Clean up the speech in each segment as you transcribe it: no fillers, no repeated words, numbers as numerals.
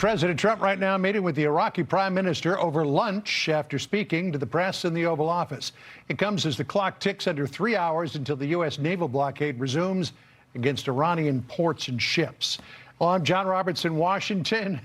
President Trump right now meeting with the Iraqi prime minister over lunch after speaking to the press in the Oval Office. It comes as the clock ticks under 3 hours until the U.S. naval blockade resumes against Iranian ports and ships. Well, I'm John Roberts in Washington.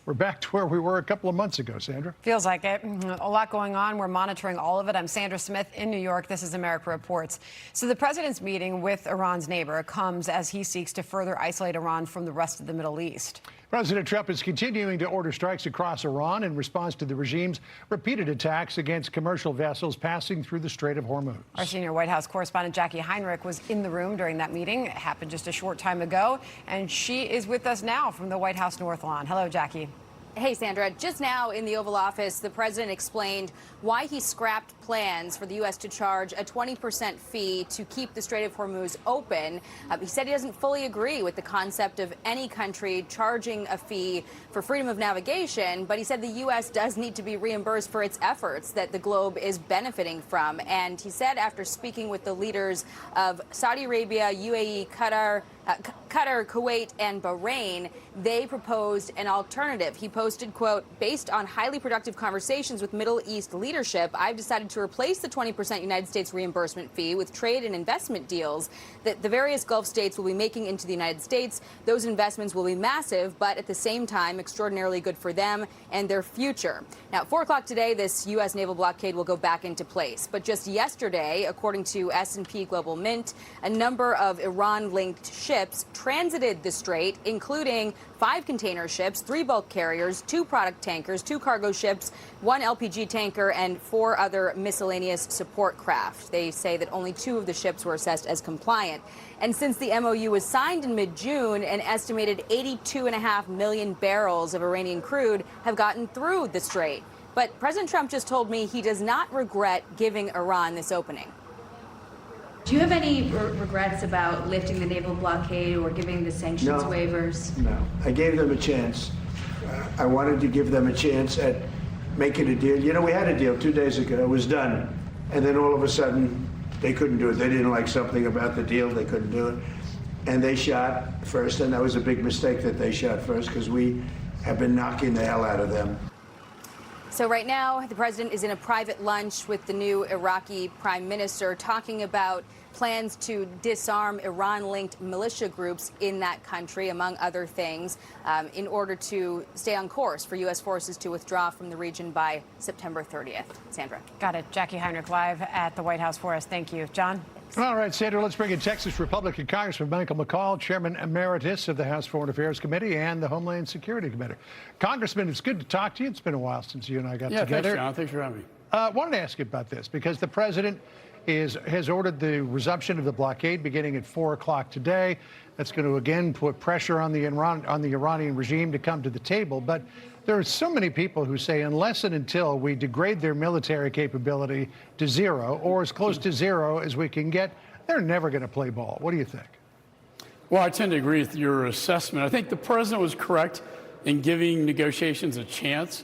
We're back to where we were a couple of months ago, Sandra. Feels like it. A lot going on. We're monitoring all of it. I'm Sandra Smith in New York. This is America Reports. So the president's meeting with Iran's neighbor comes as he seeks to further isolate Iran from the rest of the Middle East. President Trump is continuing to order strikes across Iran in response to the regime's repeated attacks against commercial vessels passing through the Strait of Hormuz. Our senior White House correspondent Jacqui Heinrich was in the room during that meeting. It happened just a short time ago, and she is with us now from the White House North Lawn. Hello, Jacqui. Hey, Sandra. Just now in the Oval Office, the president explained why he scrapped plans for the U.S. to charge a 20% fee to keep the Strait of Hormuz open. He said he doesn't fully agree with the concept of any country charging a fee for freedom of navigation, but he said the U.S. does need to be reimbursed for its efforts that the globe is benefiting from. And he said after speaking with the leaders of Saudi Arabia, UAE, Qatar, Kuwait, and Bahrain, they proposed an alternative. He posted, quote, "Based on highly productive conversations with Middle East leadership, I've decided to replace the 20% United States reimbursement fee with trade and investment deals that the various Gulf states will be making into the United States. Those investments will be massive, but at the same time, extraordinarily good for them and their future." Now, at 4 o'clock today, this U.S. naval blockade will go back into place. But just yesterday, according to S&P Global Mint, a number of Iran-linked ships transited the strait, including 5 container ships, 3 bulk carriers, 2 product tankers, 2 cargo ships, 1 LPG tanker, and 4 other miscellaneous support craft. They say that only 2 of the ships were assessed as compliant. And since the MOU was signed in mid-June, an estimated 82.5 million barrels of Iranian crude have gotten through the strait. But President Trump just told me he does not regret giving Iran this opening. Do you have any regrets about lifting the naval blockade or giving the sanctions waivers? No. I gave them a chance. I wanted to give them a chance at making a deal. You know, we had a deal 2 days ago. It was done. And then all of a sudden, they couldn't do it. They didn't like something about the deal. They couldn't do it. And they shot first. And that was a big mistake that they shot first because we have been knocking the hell out of them. So right now, the president is in a private lunch with the new Iraqi prime minister talking about plans to disarm Iran-linked militia groups in that country, among other things, in order to stay on course for U.S. forces to withdraw from the region by September 30th. Sandra. Got it. Jacqui Heinrich live at the White House for us. Thank you. John? All right, Sandra, let's bring in Texas Republican Congressman Michael McCaul, Chairman Emeritus of the House Foreign Affairs Committee and the Homeland Security Committee. Congressman, it's good to talk to you. It's been a while since you and I got together. Thanks, John. Thanks for having me. Wanted to ask you about this because the president has ordered the resumption of the blockade beginning at 4 o'clock today. That's going to again put pressure on the Iranian regime to come to the table. But there are so many people who say unless and until we degrade their military capability to zero or as close to zero as we can get, they're never going to play ball. What do you think? Well, I tend to agree with your assessment. I think the president was correct in giving negotiations a chance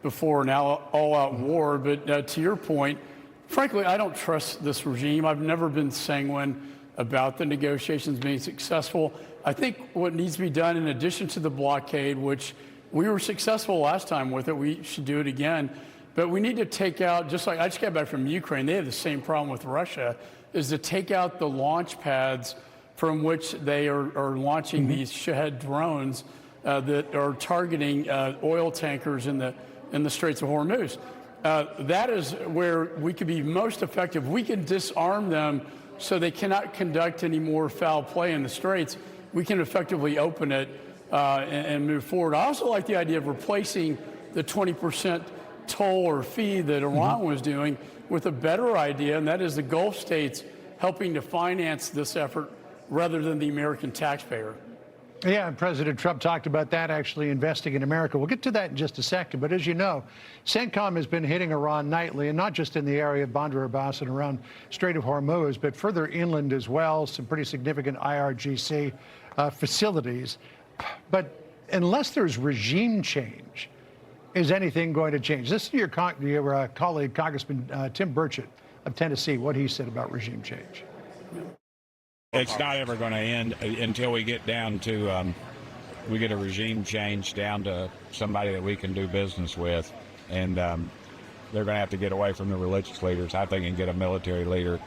before an all-out war. But to your point, frankly, I don't trust this regime. I've never been sanguine about the negotiations being successful. I think what needs to be done in addition to the blockade, which we were successful last time with it, we should do it again. But we need to take out, just like I just got back from Ukraine, they have the same problem with Russia, is to take out the launch pads from which they are launching these Shahed drones that are targeting oil tankers in the Straits of Hormuz. That is where we could be most effective. We can disarm them so they cannot conduct any more foul play in the Straits. We can effectively open it and move forward. I also like the idea of replacing the 20% toll or fee that Iran was doing with a better idea, and that is the Gulf states helping to finance this effort rather than the American taxpayer. Yeah, and President Trump talked about that, actually investing in America. We'll get to that in just a second. But as you know, CENTCOM has been hitting Iran nightly, and not just in the area of Bandar Abbas and around Strait of Hormuz, but further inland as well, some pretty significant IRGC facilities. But unless there's regime change, is anything going to change? This is your colleague, Congressman Tim Burchett of Tennessee, what he said about regime change. It's not ever going to end until we get down to we get a regime change down to somebody that we can do business with. And they're going to have to get away from the religious leaders, I think, and get a military leader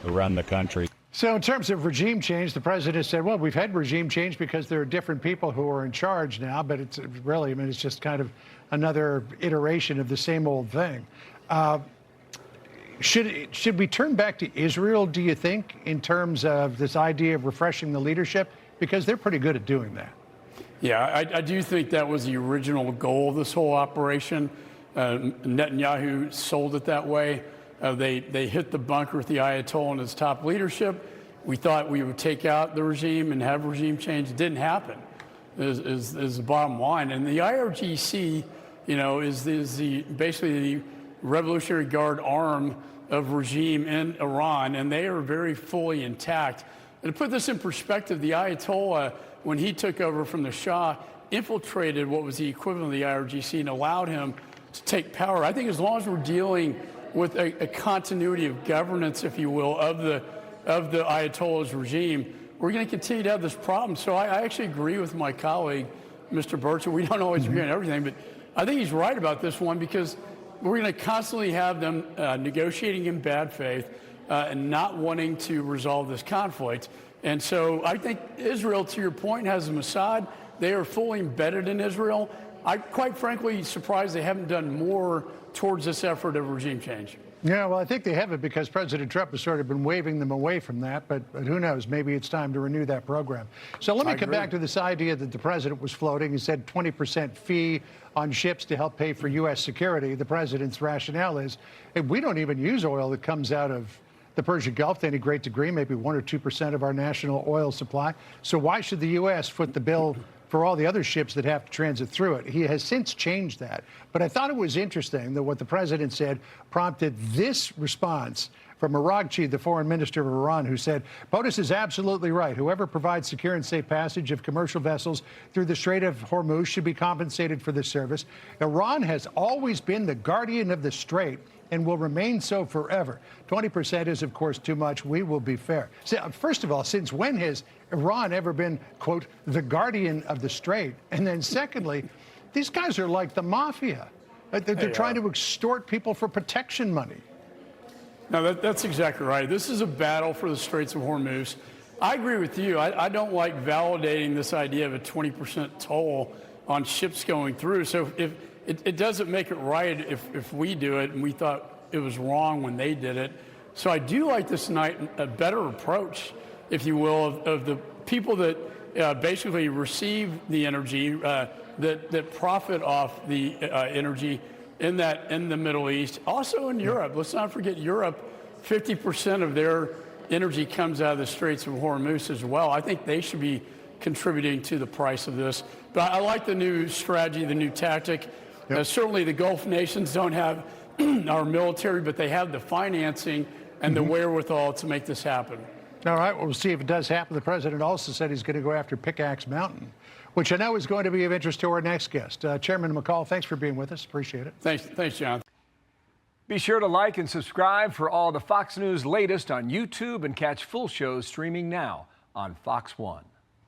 to run the country. So in terms of regime change, the president said, well, we've had regime change because there are different people who are in charge now, but it's really, I mean, it's just kind of another iteration of the same old thing. Should we turn back to Israel, do you think, in terms of this idea of refreshing the leadership? Because they're pretty good at doing that. Yeah, I do think that was the original goal of this whole operation. Netanyahu sold it that way. They hit the bunker with the Ayatollah and his top leadership. We thought we would take out the regime and have regime change. It didn't happen, is the bottom line. And the IRGC, you know, is basically the Revolutionary Guard arm of regime in Iran, and they are very fully intact. And to put this in perspective, the Ayatollah, when he took over from the Shah, infiltrated what was the equivalent of the IRGC and allowed him to take power. I think as long as we're dealing with a continuity of governance, if you will, of the Ayatollah's regime, we're going to continue to have this problem. So I actually agree with my colleague, Mr. Burchett. We don't always agree on everything, but I think he's right about this one, because we're going to constantly have them negotiating in bad faith and not wanting to resolve this conflict. And so I think Israel, to your point, has the Mossad. They are fully embedded in Israel. I'm quite frankly surprised they haven't done more towards this effort of regime change. Yeah, well, I think they haven't, because President Trump has sort of been waving them away from that. But who knows? Maybe it's time to renew that program. So let me come back to this idea that the president was floating. He said 20% fee on ships to help pay for U.S. security. The president's rationale is, hey, we don't even use oil that comes out of the Persian Gulf to any great degree, maybe 1 or 2% of our national oil supply. So why should the U.S. foot the bill for all the other ships that have to transit through it? He has since changed that. But I thought it was interesting that what the president said prompted this response from Iraqi, the foreign minister of Iran, who said, POTUS is absolutely right. Whoever provides secure and safe passage of commercial vessels through the Strait of Hormuz should be compensated for this service. Iran has always been the guardian of the Strait and will remain so forever. 20% is, of course, too much. We will be fair. So, first of all, since when has Iran ever been, quote, the guardian of the Strait? And then secondly, these guys are like the mafia. They're trying to extort people for protection money. No, that's exactly right. This is a battle for the Straits of Hormuz. I agree with you. I don't like validating this idea of a 20% toll on ships going through. So if it doesn't make it right if we do it, and we thought it was wrong when they did it. So I do like this a better approach, if you will, of the people that basically receive the energy, that profit off the energy in the Middle East, also in Europe. Let's not forget Europe. 50% of their energy comes out of the Straits of Hormuz as well. I think they should be contributing to the price of this. But I like the new strategy, the new tactic. Certainly the Gulf nations don't have our military, but they have the financing and the wherewithal to make this happen. All right, well, we'll see if it does happen. The president also said he's going to go after Pickaxe Mountain, which I know is going to be of interest to our next guest. Chairman McCaul, thanks for being with us. Appreciate it. Thanks, John. Be sure to like and subscribe for all the Fox News latest on YouTube, and catch full shows streaming now on Fox One.